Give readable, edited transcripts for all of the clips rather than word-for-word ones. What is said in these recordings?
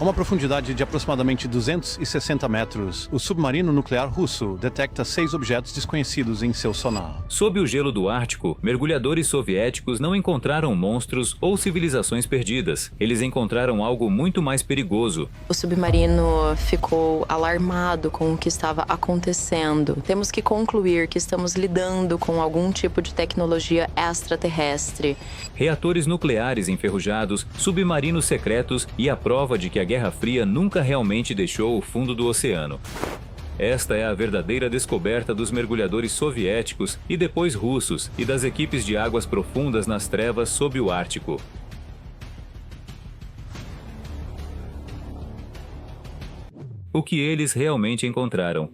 A uma profundidade de aproximadamente 260 metros, o submarino nuclear russo detecta 6 objetos desconhecidos em seu sonar. Sob o gelo do Ártico, mergulhadores soviéticos não encontraram monstros ou civilizações perdidas. Eles encontraram algo muito mais perigoso. O submarino ficou alarmado com o que estava acontecendo. Temos que concluir que estamos lidando com algum tipo de tecnologia extraterrestre. Reatores nucleares enferrujados, submarinos secretos e a prova de que a Guerra Fria nunca realmente deixou o fundo do oceano. Esta é a verdadeira descoberta dos mergulhadores soviéticos e depois russos e das equipes de águas profundas nas trevas sob o Ártico. O que eles realmente encontraram.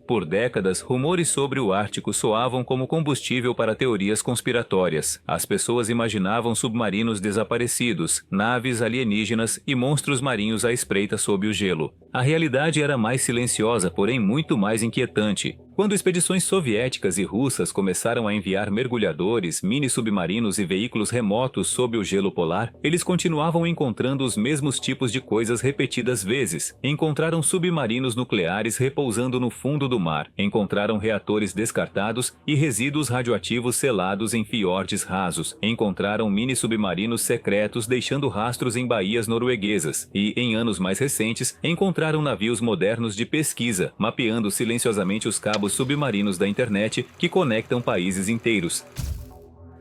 Por décadas, rumores sobre o Ártico soavam como combustível para teorias conspiratórias. As pessoas imaginavam submarinos desaparecidos, naves alienígenas e monstros marinhos à espreita sob o gelo. A realidade era mais silenciosa, porém muito mais inquietante. Quando expedições soviéticas e russas começaram a enviar mergulhadores, mini-submarinos e veículos remotos sob o gelo polar, eles continuavam encontrando os mesmos tipos de coisas repetidas vezes. Encontraram submarinos nucleares repousando no fundo do mar, encontraram reatores descartados e resíduos radioativos selados em fiordes rasos, encontraram mini-submarinos secretos deixando rastros em baías norueguesas e, em anos mais recentes, encontraram navios modernos de pesquisa, mapeando silenciosamente os cabos submarinos da internet que conectam países inteiros.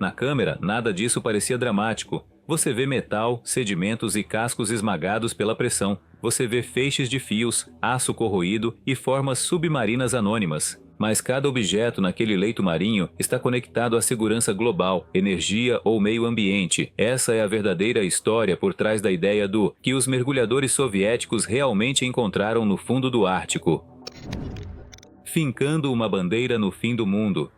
Na câmera, nada disso parecia dramático. Você vê metal, sedimentos e cascos esmagados pela pressão. Você vê feixes de fios, aço corroído e formas submarinas anônimas. Mas cada objeto naquele leito marinho está conectado à segurança global, energia ou meio ambiente. Essa é a verdadeira história por trás da ideia do que os mergulhadores soviéticos realmente encontraram no fundo do Ártico. Fincando uma bandeira no fim do mundo.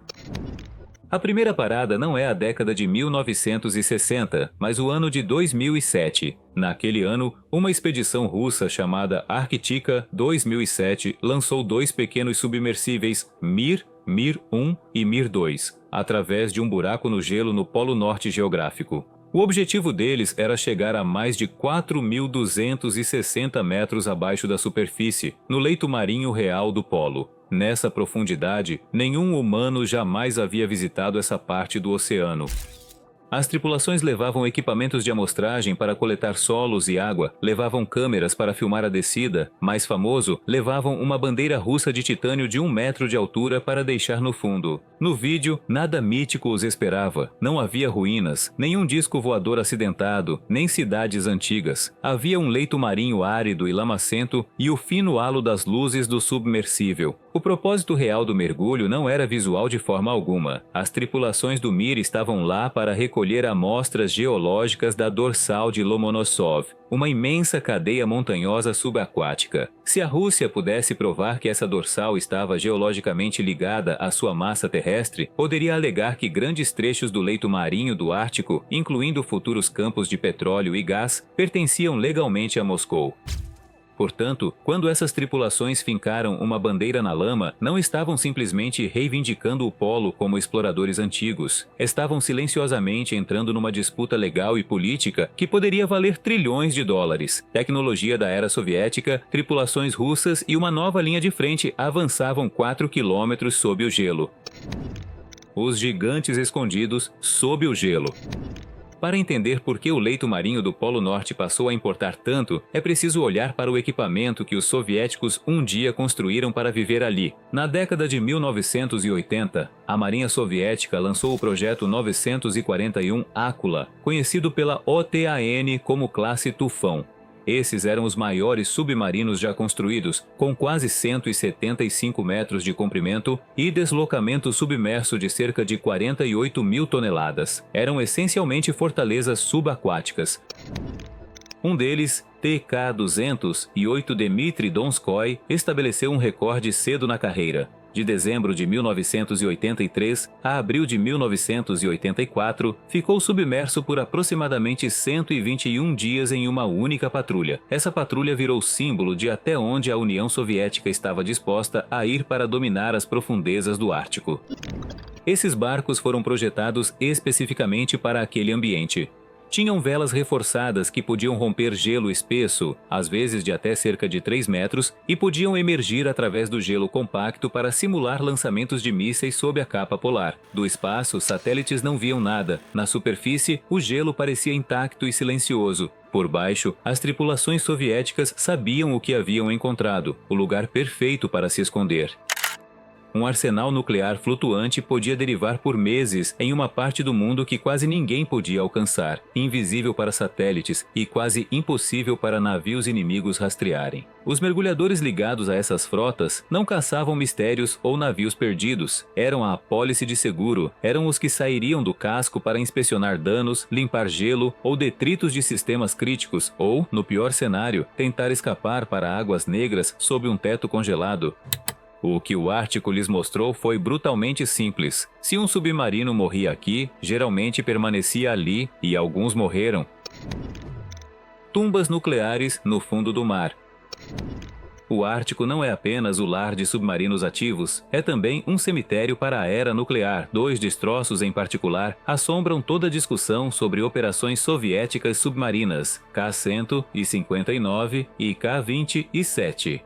A primeira parada não é a década de 1960, mas o ano de 2007. Naquele ano, uma expedição russa chamada Arktika 2007 lançou 2 pequenos submersíveis Mir, Mir-1 e Mir-2, através de um buraco no gelo no Polo Norte geográfico. O objetivo deles era chegar a mais de 4.260 metros abaixo da superfície, no leito marinho real do Polo. Nessa profundidade, nenhum humano jamais havia visitado essa parte do oceano. As tripulações levavam equipamentos de amostragem para coletar solos e água, levavam câmeras para filmar a descida, mais famoso, levavam uma bandeira russa de titânio de 1 metro de altura para deixar no fundo. No vídeo, nada mítico os esperava. Não havia ruínas, nenhum disco voador acidentado, nem cidades antigas. Havia um leito marinho árido e lamacento e o fino halo das luzes do submersível. O propósito real do mergulho não era visual de forma alguma. As tripulações do Mir estavam lá para recolher amostras geológicas da dorsal de Lomonosov, uma imensa cadeia montanhosa subaquática. Se a Rússia pudesse provar que essa dorsal estava geologicamente ligada à sua massa terrestre, poderia alegar que grandes trechos do leito marinho do Ártico, incluindo futuros campos de petróleo e gás, pertenciam legalmente a Moscou. Portanto, quando essas tripulações fincaram uma bandeira na lama, não estavam simplesmente reivindicando o polo como exploradores antigos. Estavam silenciosamente entrando numa disputa legal e política que poderia valer trilhões de dólares. Tecnologia da era soviética, tripulações russas e uma nova linha de frente avançavam 4 quilômetros sob o gelo. Os gigantes escondidos sob o gelo. Para entender por que o leito marinho do Polo Norte passou a importar tanto, é preciso olhar para o equipamento que os soviéticos um dia construíram para viver ali. Na década de 1980, a Marinha Soviética lançou o projeto 941 Akula, conhecido pela OTAN como classe Tufão. Esses eram os maiores submarinos já construídos, com quase 175 metros de comprimento e deslocamento submerso de cerca de 48 mil toneladas. Eram essencialmente fortalezas subaquáticas. Um deles, TK-200 e 8 Dmitry Donskoy, estabeleceu um recorde cedo na carreira. De dezembro de 1983 a abril de 1984, ficou submerso por aproximadamente 121 dias em uma única patrulha. Essa patrulha virou símbolo de até onde a União Soviética estava disposta a ir para dominar as profundezas do Ártico. Esses barcos foram projetados especificamente para aquele ambiente. Tinham velas reforçadas que podiam romper gelo espesso, às vezes de até cerca de 3 metros, e podiam emergir através do gelo compacto para simular lançamentos de mísseis sob a capa polar. Do espaço, satélites não viam nada. Na superfície, o gelo parecia intacto e silencioso. Por baixo, as tripulações soviéticas sabiam o que haviam encontrado, o lugar perfeito para se esconder. Um arsenal nuclear flutuante podia derivar por meses em uma parte do mundo que quase ninguém podia alcançar, invisível para satélites e quase impossível para navios inimigos rastrearem. Os mergulhadores ligados a essas frotas não caçavam mistérios ou navios perdidos, eram a apólice de seguro, eram os que sairiam do casco para inspecionar danos, limpar gelo ou detritos de sistemas críticos ou, no pior cenário, tentar escapar para águas negras sob um teto congelado. O que o Ártico lhes mostrou foi brutalmente simples. Se um submarino morria aqui, geralmente permanecia ali e alguns morreram. Tumbas nucleares no fundo do mar. O Ártico não é apenas o lar de submarinos ativos, é também um cemitério para a era nuclear. 2 destroços em particular assombram toda a discussão sobre operações soviéticas submarinas, K-159 e K-27.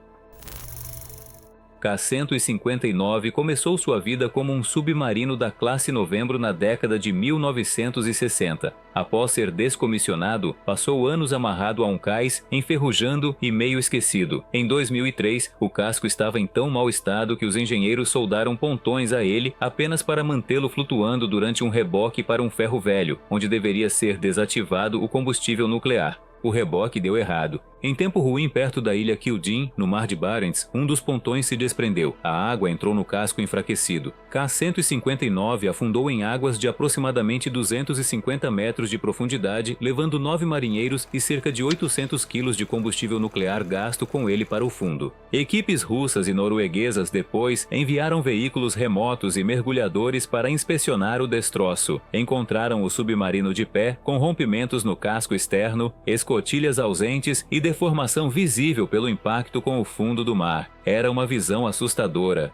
K-159 começou sua vida como um submarino da classe Novembro na década de 1960. Após ser descomissionado, passou anos amarrado a um cais, enferrujando e meio esquecido. Em 2003, o casco estava em tão mau estado que os engenheiros soldaram pontões a ele apenas para mantê-lo flutuando durante um reboque para um ferro velho, onde deveria ser desativado o combustível nuclear. O reboque deu errado. Em tempo ruim perto da ilha Kildin, no mar de Barents, um dos pontões se desprendeu. A água entrou no casco enfraquecido. K-159 afundou em águas de aproximadamente 250 metros de profundidade, levando 9 marinheiros e cerca de 800 quilos de combustível nuclear gasto com ele para o fundo. Equipes russas e norueguesas depois enviaram veículos remotos e mergulhadores para inspecionar o destroço. Encontraram o submarino de pé, com rompimentos no casco externo, escotilhas ausentes e deformação visível pelo impacto com o fundo do mar. Era uma visão assustadora.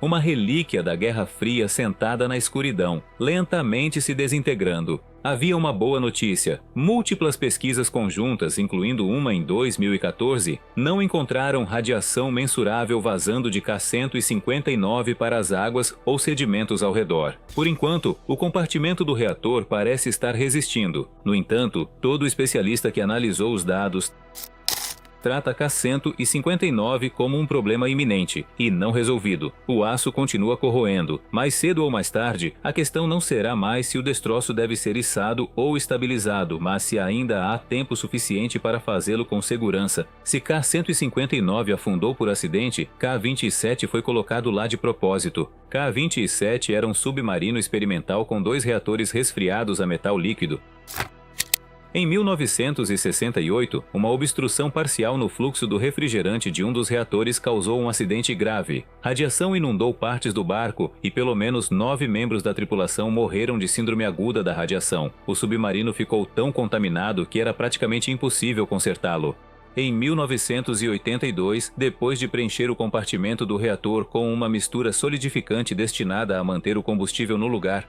Uma relíquia da Guerra Fria sentada na escuridão, lentamente se desintegrando. Havia uma boa notícia. Múltiplas pesquisas conjuntas, incluindo uma em 2014, não encontraram radiação mensurável vazando de K-159 para as águas ou sedimentos ao redor. Por enquanto, o compartimento do reator parece estar resistindo. No entanto, todo especialista que analisou os dados trata K-159 como um problema iminente e não resolvido. O aço continua corroendo. Mais cedo ou mais tarde, a questão não será mais se o destroço deve ser içado ou estabilizado, mas se ainda há tempo suficiente para fazê-lo com segurança. Se K-159 afundou por acidente, K-27 foi colocado lá de propósito. K-27 era um submarino experimental com 2 reatores resfriados a metal líquido. Em 1968, uma obstrução parcial no fluxo do refrigerante de um dos reatores causou um acidente grave. Radiação inundou partes do barco e pelo menos 9 membros da tripulação morreram de síndrome aguda da radiação. O submarino ficou tão contaminado que era praticamente impossível consertá-lo. Em 1982, depois de preencher o compartimento do reator com uma mistura solidificante destinada a manter o combustível no lugar,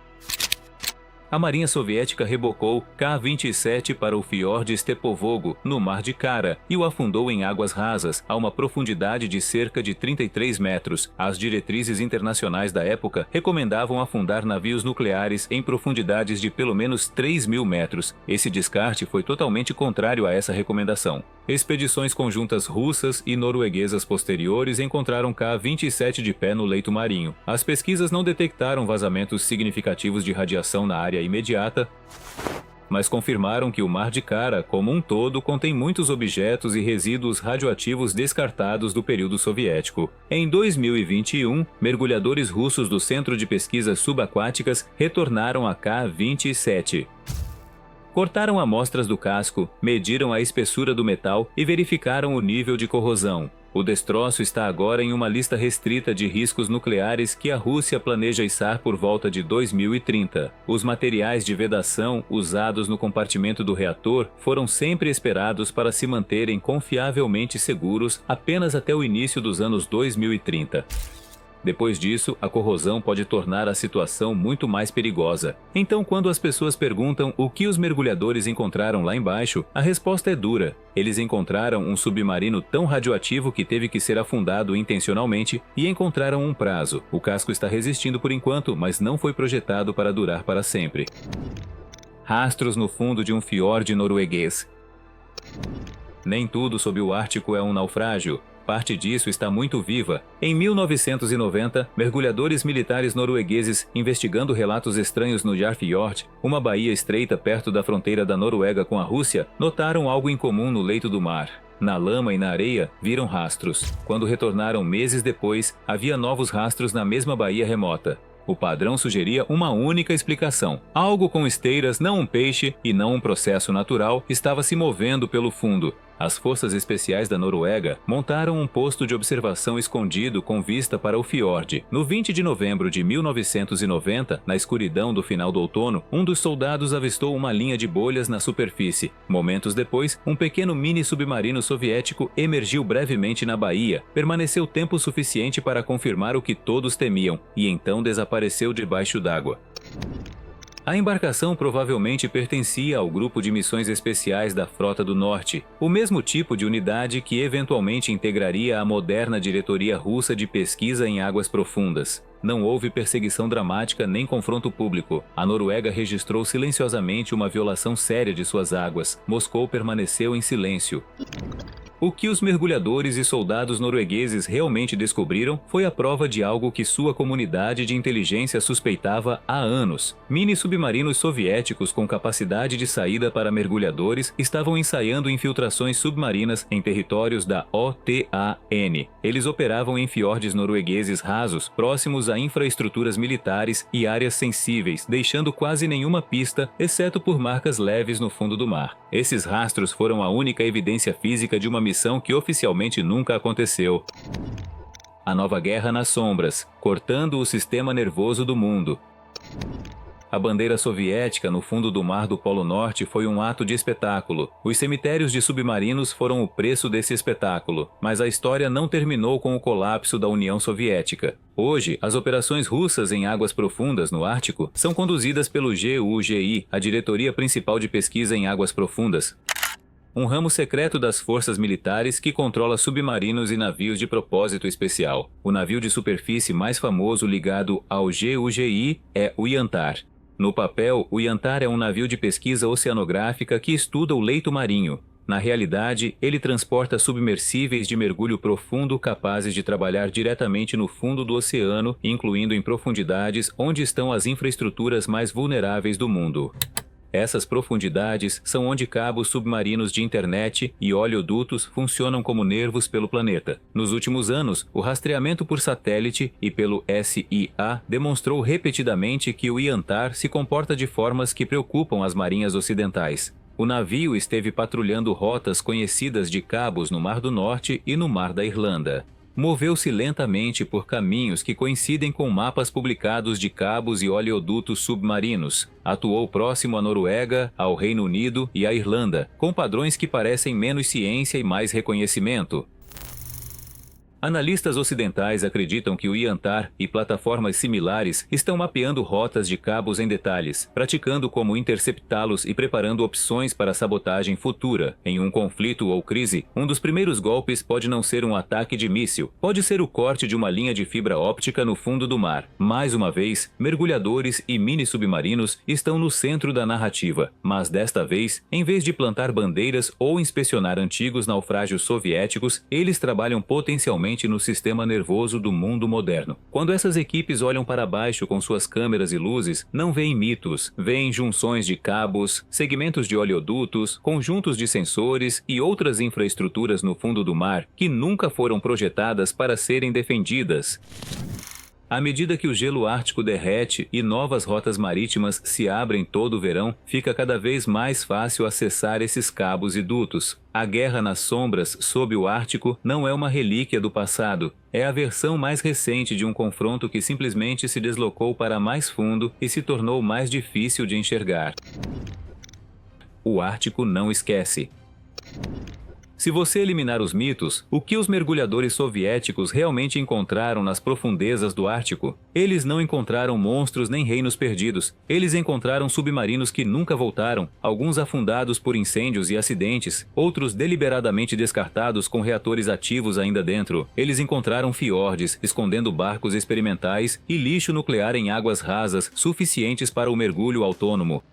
a Marinha Soviética rebocou K-27 para o fiord Stepovogo, no Mar de Kara, e o afundou em águas rasas, a uma profundidade de cerca de 33 metros. As diretrizes internacionais da época recomendavam afundar navios nucleares em profundidades de pelo menos 3.000 metros. Esse descarte foi totalmente contrário a essa recomendação. Expedições conjuntas russas e norueguesas posteriores encontraram K-27 de pé no leito marinho. As pesquisas não detectaram vazamentos significativos de radiação na área imediata, mas confirmaram que o Mar de Kara, como um todo, contém muitos objetos e resíduos radioativos descartados do período soviético. Em 2021, mergulhadores russos do Centro de Pesquisas Subaquáticas retornaram a K-27. Cortaram amostras do casco, mediram a espessura do metal e verificaram o nível de corrosão. O destroço está agora em uma lista restrita de riscos nucleares que a Rússia planeja içar por volta de 2030. Os materiais de vedação usados no compartimento do reator foram sempre esperados para se manterem confiavelmente seguros apenas até o início dos anos 2030. Depois disso, a corrosão pode tornar a situação muito mais perigosa. Então, quando as pessoas perguntam o que os mergulhadores encontraram lá embaixo, a resposta é dura. Eles encontraram um submarino tão radioativo que teve que ser afundado intencionalmente e encontraram um prazo. O casco está resistindo por enquanto, mas não foi projetado para durar para sempre. Rastros no fundo de um fiorde norueguês. Nem tudo sob o Ártico é um naufrágio. Parte disso está muito viva. Em 1990, mergulhadores militares noruegueses, investigando relatos estranhos no Jarfjord, uma baía estreita perto da fronteira da Noruega com a Rússia, notaram algo incomum no leito do mar. Na lama e na areia, viram rastros. Quando retornaram meses depois, havia novos rastros na mesma baía remota. O padrão sugeria uma única explicação. Algo com esteiras, não um peixe e não um processo natural, estava se movendo pelo fundo. As forças especiais da Noruega montaram um posto de observação escondido com vista para o fiorde. No 20 de novembro de 1990, na escuridão do final do outono, um dos soldados avistou uma linha de bolhas na superfície. Momentos depois, um pequeno mini-submarino soviético emergiu brevemente na baía, permaneceu tempo suficiente para confirmar o que todos temiam, e então desapareceu debaixo d'água. A embarcação provavelmente pertencia ao grupo de missões especiais da Frota do Norte, o mesmo tipo de unidade que eventualmente integraria a moderna diretoria russa de pesquisa em águas profundas. Não houve perseguição dramática nem confronto público. A Noruega registrou silenciosamente uma violação séria de suas águas. Moscou permaneceu em silêncio. O que os mergulhadores e soldados noruegueses realmente descobriram foi a prova de algo que sua comunidade de inteligência suspeitava há anos. Mini-submarinos soviéticos com capacidade de saída para mergulhadores estavam ensaiando infiltrações submarinas em territórios da OTAN. Eles operavam em fiordes noruegueses rasos, próximos a infraestruturas militares e áreas sensíveis, deixando quase nenhuma pista, exceto por marcas leves no fundo do mar. Esses rastros foram a única evidência física de uma missão que oficialmente nunca aconteceu. A nova guerra nas sombras, cortando o sistema nervoso do mundo. A bandeira soviética no fundo do mar do Polo Norte foi um ato de espetáculo. Os cemitérios de submarinos foram o preço desse espetáculo, mas a história não terminou com o colapso da União Soviética. Hoje, as operações russas em águas profundas no Ártico são conduzidas pelo GUGI, a Diretoria Principal de Pesquisa em Águas Profundas, um ramo secreto das forças militares que controla submarinos e navios de propósito especial. O navio de superfície mais famoso ligado ao GUGI é o Yantar. No papel, o Yantar é um navio de pesquisa oceanográfica que estuda o leito marinho. Na realidade, ele transporta submersíveis de mergulho profundo capazes de trabalhar diretamente no fundo do oceano, incluindo em profundidades onde estão as infraestruturas mais vulneráveis do mundo. Essas profundidades são onde cabos submarinos de internet e oleodutos funcionam como nervos pelo planeta. Nos últimos anos, o rastreamento por satélite e pelo SIA demonstrou repetidamente que o Yantar se comporta de formas que preocupam as marinhas ocidentais. O navio esteve patrulhando rotas conhecidas de cabos no Mar do Norte e no Mar da Irlanda. Moveu-se lentamente por caminhos que coincidem com mapas publicados de cabos e oleodutos submarinos. Atuou próximo à Noruega, ao Reino Unido e à Irlanda, com padrões que parecem menos ciência e mais reconhecimento. Analistas ocidentais acreditam que o Yantar e plataformas similares estão mapeando rotas de cabos em detalhes, praticando como interceptá-los e preparando opções para sabotagem futura. Em um conflito ou crise, um dos primeiros golpes pode não ser um ataque de míssil, pode ser o corte de uma linha de fibra óptica no fundo do mar. Mais uma vez, mergulhadores e mini-submarinos estão no centro da narrativa, mas desta vez, em vez de plantar bandeiras ou inspecionar antigos naufrágios soviéticos, eles trabalham potencialmente no sistema nervoso do mundo moderno. Quando essas equipes olham para baixo com suas câmeras e luzes, não veem mitos, veem junções de cabos, segmentos de oleodutos, conjuntos de sensores e outras infraestruturas no fundo do mar que nunca foram projetadas para serem defendidas. À medida que o gelo ártico derrete e novas rotas marítimas se abrem todo o verão, fica cada vez mais fácil acessar esses cabos e dutos. A guerra nas sombras sob o Ártico não é uma relíquia do passado. É a versão mais recente de um confronto que simplesmente se deslocou para mais fundo e se tornou mais difícil de enxergar. O Ártico não esquece. Se você eliminar os mitos, o que os mergulhadores soviéticos realmente encontraram nas profundezas do Ártico? Eles não encontraram monstros nem reinos perdidos. Eles encontraram submarinos que nunca voltaram, alguns afundados por incêndios e acidentes, outros deliberadamente descartados com reatores ativos ainda dentro. Eles encontraram fiordes, escondendo barcos experimentais e lixo nuclear em águas rasas suficientes para o mergulho autônomo.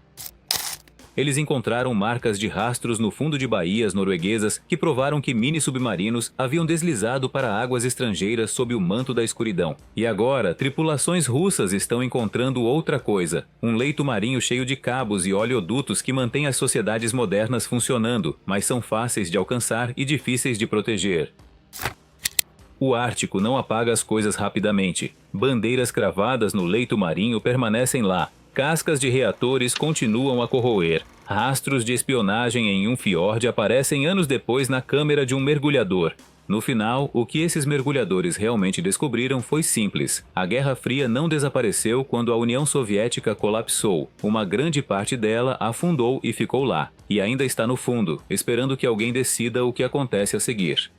Eles encontraram marcas de rastros no fundo de baías norueguesas que provaram que mini-submarinos haviam deslizado para águas estrangeiras sob o manto da escuridão. E agora, tripulações russas estão encontrando outra coisa: um leito marinho cheio de cabos e oleodutos que mantém as sociedades modernas funcionando, mas são fáceis de alcançar e difíceis de proteger. O Ártico não apaga as coisas rapidamente. Bandeiras cravadas no leito marinho permanecem lá. Cascas de reatores continuam a corroer. Rastros de espionagem em um fiord aparecem anos depois na câmera de um mergulhador. No final, o que esses mergulhadores realmente descobriram foi simples. A Guerra Fria não desapareceu quando a União Soviética colapsou. Uma grande parte dela afundou e ficou lá. E ainda está no fundo, esperando que alguém decida o que acontece a seguir.